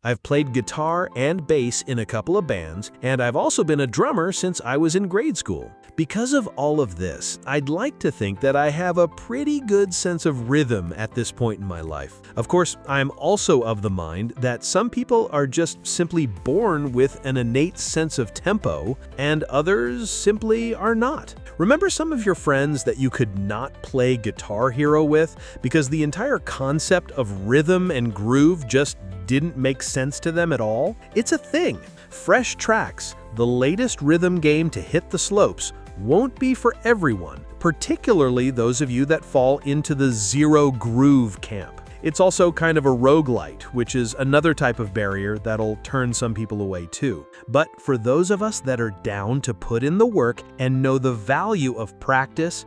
I've played guitar and bass in a couple of bands, and I've also been a drummer since I was in grade school. Because of all of this, I'd like to think that I have a pretty good sense of rhythm at this point in my life. Of course, I'm also of the mind that some people are just simply born with an innate sense of tempo, and others simply are not. Remember some of your friends that you could not play Guitar Hero with because the entire concept of rhythm and groove just didn't make sense to them at all? It's a thing. Fresh Tracks, the latest rhythm game to hit the slopes, won't be for everyone, particularly those of you that fall into the zero groove camp. It's also kind of a roguelite, which is another type of barrier that'll turn some people away too. But for those of us that are down to put in the work and know the value of practice,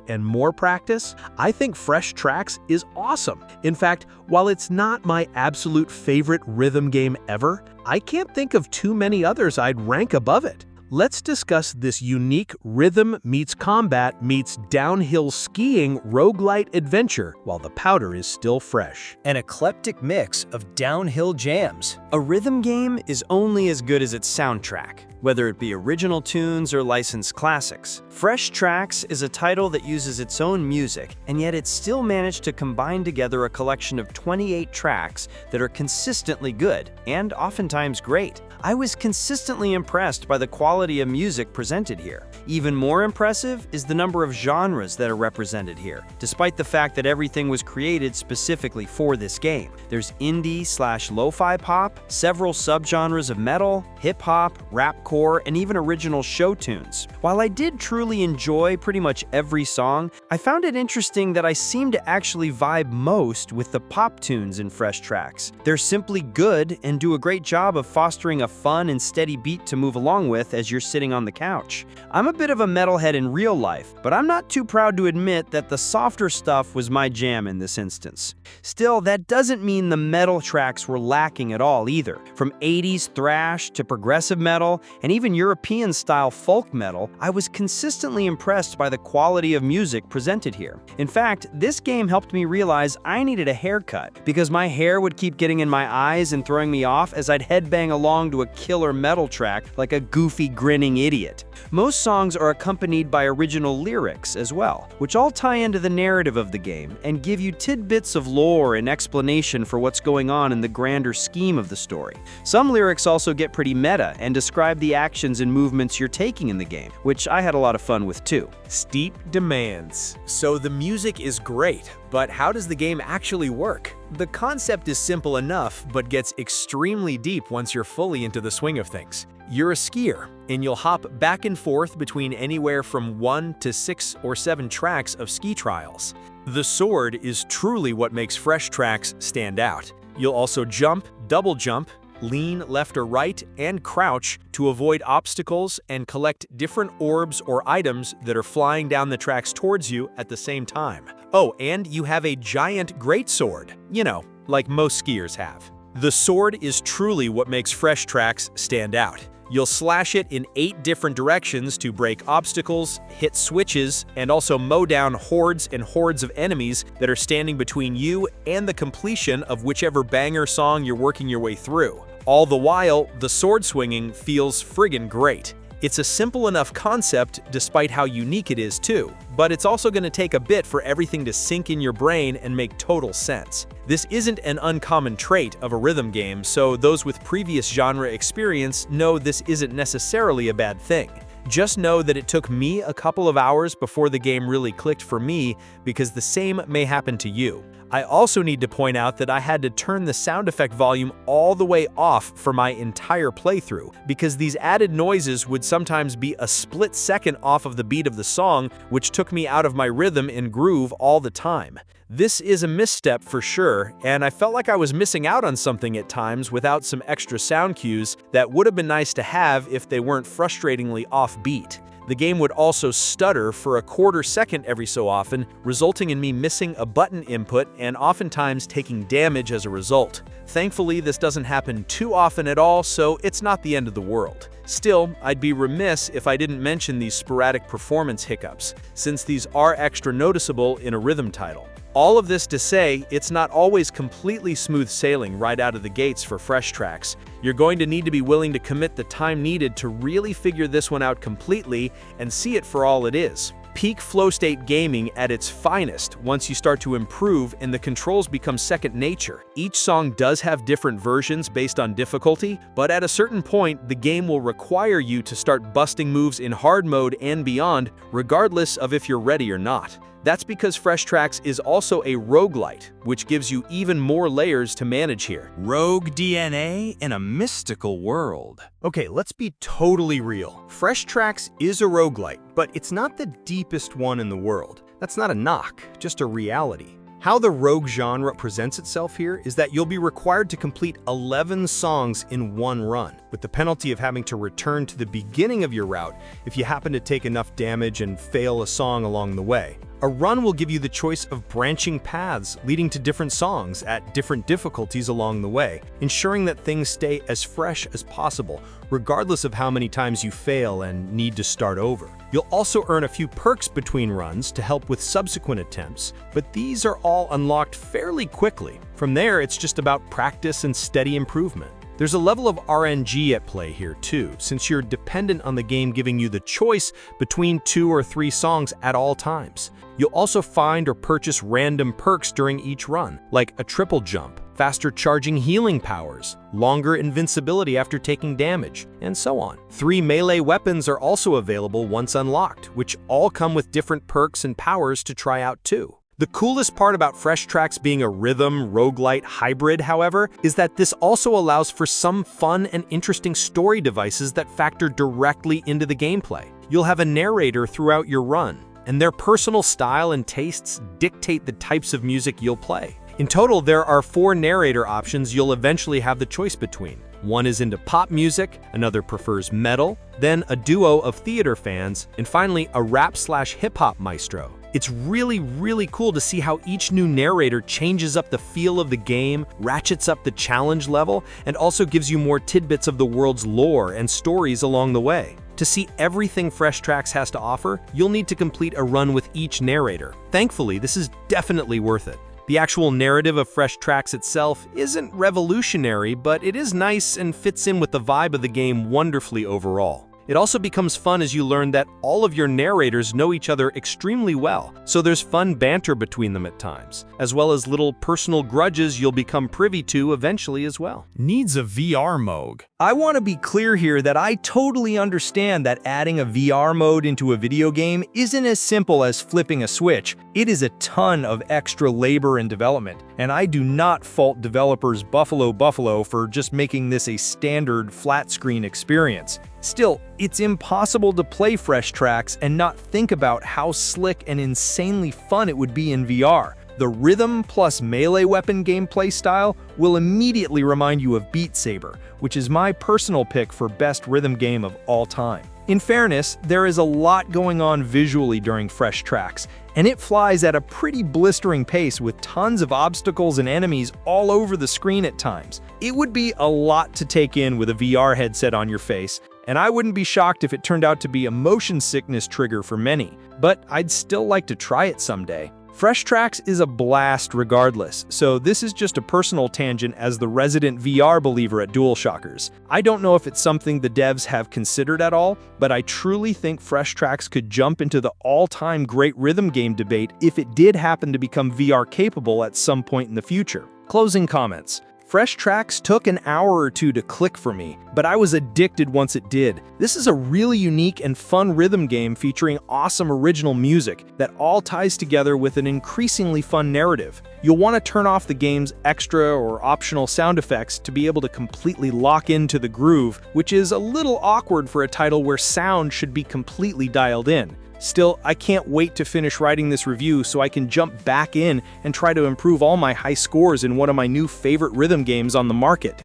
and more practice, I think Fresh Tracks is awesome. In fact, while it's not my absolute favorite rhythm game ever, I can't think of too many others I'd rank above it. Let's discuss this unique rhythm meets combat meets downhill skiing roguelite adventure while the powder is still fresh. An eclectic mix of downhill jams. A rhythm game is only as good as its soundtrack, whether it be original tunes or licensed classics. Fresh Tracks is a title that uses its own music, and yet it still managed to combine together a collection of 28 tracks that are consistently good and oftentimes great. I was consistently impressed by the quality of music presented here. Even more impressive is the number of genres that are represented here, despite the fact that everything was created specifically for this game. There's indie/lo-fi pop, several subgenres of metal, hip-hop, rapcore, and even original show tunes. While I did truly enjoy pretty much every song, I found it interesting that I seem to actually vibe most with the pop tunes in Fresh Tracks. They're simply good and do a great job of fostering a fun and steady beat to move along with as you're sitting on the couch. I'm a bit of a metalhead in real life, but I'm not too proud to admit that the softer stuff was my jam in this instance. Still, that doesn't mean the metal tracks were lacking at all either. From 80s thrash to progressive metal and even European-style folk metal, I was consistently impressed by the quality of music presented here. In fact, this game helped me realize I needed a haircut because my hair would keep getting in my eyes and throwing me off as I'd headbang along to a killer metal track like a goofy grinning idiot. Most songs are accompanied by original lyrics as well, which all tie into the narrative of the game and give you tidbits of lore and explanation for what's going on in the grander scheme of the story. Some lyrics also get pretty meta and describe the actions and movements you're taking in the game, which I had a lot of fun with too. Steep demands. So the music is great, but how does the game actually work? The concept is simple enough, but gets extremely deep once you're fully into the swing of things. You're a skier, and you'll hop back and forth between anywhere from 1 to 6 or 7 tracks of ski trials. The sword is truly what makes Fresh Tracks stand out. You'll also jump, double jump, lean left or right, and crouch to avoid obstacles and collect different orbs or items that are flying down the tracks towards you at the same time. Oh, and you have a giant greatsword, you know, like most skiers have. The sword is truly what makes Fresh Tracks stand out. You'll slash it in 8 different directions to break obstacles, hit switches, and also mow down hordes and hordes of enemies that are standing between you and the completion of whichever banger song you're working your way through. All the while, the sword swinging feels friggin' great. It's a simple enough concept despite how unique it is too, but it's also going to take a bit for everything to sink in your brain and make total sense. This isn't an uncommon trait of a rhythm game, so those with previous genre experience know this isn't necessarily a bad thing. Just know that it took me a couple of hours before the game really clicked for me, because the same may happen to you. I also need to point out that I had to turn the sound effect volume all the way off for my entire playthrough, because these added noises would sometimes be a split second off of the beat of the song, which took me out of my rhythm and groove all the time. This is a misstep for sure, and I felt like I was missing out on something at times without some extra sound cues that would have been nice to have if they weren't frustratingly offbeat. The game would also stutter for a quarter second every so often, resulting in me missing a button input and oftentimes taking damage as a result. Thankfully, this doesn't happen too often at all, so it's not the end of the world. Still, I'd be remiss if I didn't mention these sporadic performance hiccups, since these are extra noticeable in a rhythm title. All of this to say, it's not always completely smooth sailing right out of the gates for Fresh Tracks. You're going to need to be willing to commit the time needed to really figure this one out completely and see it for all it is. Peak flow state gaming at its finest once you start to improve and the controls become second nature. Each song does have different versions based on difficulty, but at a certain point, the game will require you to start busting moves in hard mode and beyond, regardless of if you're ready or not. That's because Fresh Tracks is also a roguelite, which gives you even more layers to manage here. Rogue DNA in a mystical world. Okay, let's be totally real. Fresh Tracks is a roguelite, but it's not the deepest one in the world. That's not a knock, just a reality. How the rogue genre presents itself here is that you'll be required to complete 11 songs in one run, with the penalty of having to return to the beginning of your route if you happen to take enough damage and fail a song along the way. A run will give you the choice of branching paths leading to different songs at different difficulties along the way, ensuring that things stay as fresh as possible, regardless of how many times you fail and need to start over. You'll also earn a few perks between runs to help with subsequent attempts, but these are all unlocked fairly quickly. From there, it's just about practice and steady improvement. There's a level of RNG at play here too, since you're dependent on the game giving you the choice between 2 or 3 songs at all times. You'll also find or purchase random perks during each run, like a triple jump, faster charging healing powers, longer invincibility after taking damage, and so on. 3 melee weapons are also available once unlocked, which all come with different perks and powers to try out too. The coolest part about Fresh Tracks being a rhythm roguelite hybrid, however, is that this also allows for some fun and interesting story devices that factor directly into the gameplay. You'll have a narrator throughout your run, and their personal style and tastes dictate the types of music you'll play. In total, there are 4 narrator options you'll eventually have the choice between. One is into pop music, another prefers metal, then a duo of theater fans, and finally a rap/hip-hop maestro. It's really cool to see how each new narrator changes up the feel of the game, ratchets up the challenge level, and also gives you more tidbits of the world's lore and stories along the way. To see everything Fresh Tracks has to offer, you'll need to complete a run with each narrator. Thankfully, this is definitely worth it. The actual narrative of Fresh Tracks itself isn't revolutionary, but it is nice and fits in with the vibe of the game wonderfully overall. It also becomes fun as you learn that all of your narrators know each other extremely well, so there's fun banter between them at times, as well as little personal grudges you'll become privy to eventually as well. Needs a VR mode. I want to be clear here that I totally understand that adding a VR mode into a video game isn't as simple as flipping a switch. It is a ton of extra labor and development, and I do not fault developers Buffalo for just making this a standard flat-screen experience. Still, it's impossible to play Fresh Tracks and not think about how slick and insanely fun it would be in VR. The rhythm plus melee weapon gameplay style will immediately remind you of Beat Saber, which is my personal pick for best rhythm game of all time. In fairness, there is a lot going on visually during Fresh Tracks, and it flies at a pretty blistering pace with tons of obstacles and enemies all over the screen at times. It would be a lot to take in with a VR headset on your face, and I wouldn't be shocked if it turned out to be a motion sickness trigger for many, but I'd still like to try it someday. Fresh Tracks is a blast regardless, so this is just a personal tangent as the resident VR believer at DualShockers. I don't know if it's something the devs have considered at all, but I truly think Fresh Tracks could jump into the all-time great rhythm game debate if it did happen to become VR capable at some point in the future. Closing comments. Fresh Tracks took an hour or 2 to click for me, but I was addicted once it did. This is a really unique and fun rhythm game featuring awesome original music that all ties together with an increasingly fun narrative. You'll want to turn off the game's extra or optional sound effects to be able to completely lock into the groove, which is a little awkward for a title where sound should be completely dialed in. Still, I can't wait to finish writing this review so I can jump back in and try to improve all my high scores in one of my new favorite rhythm games on the market.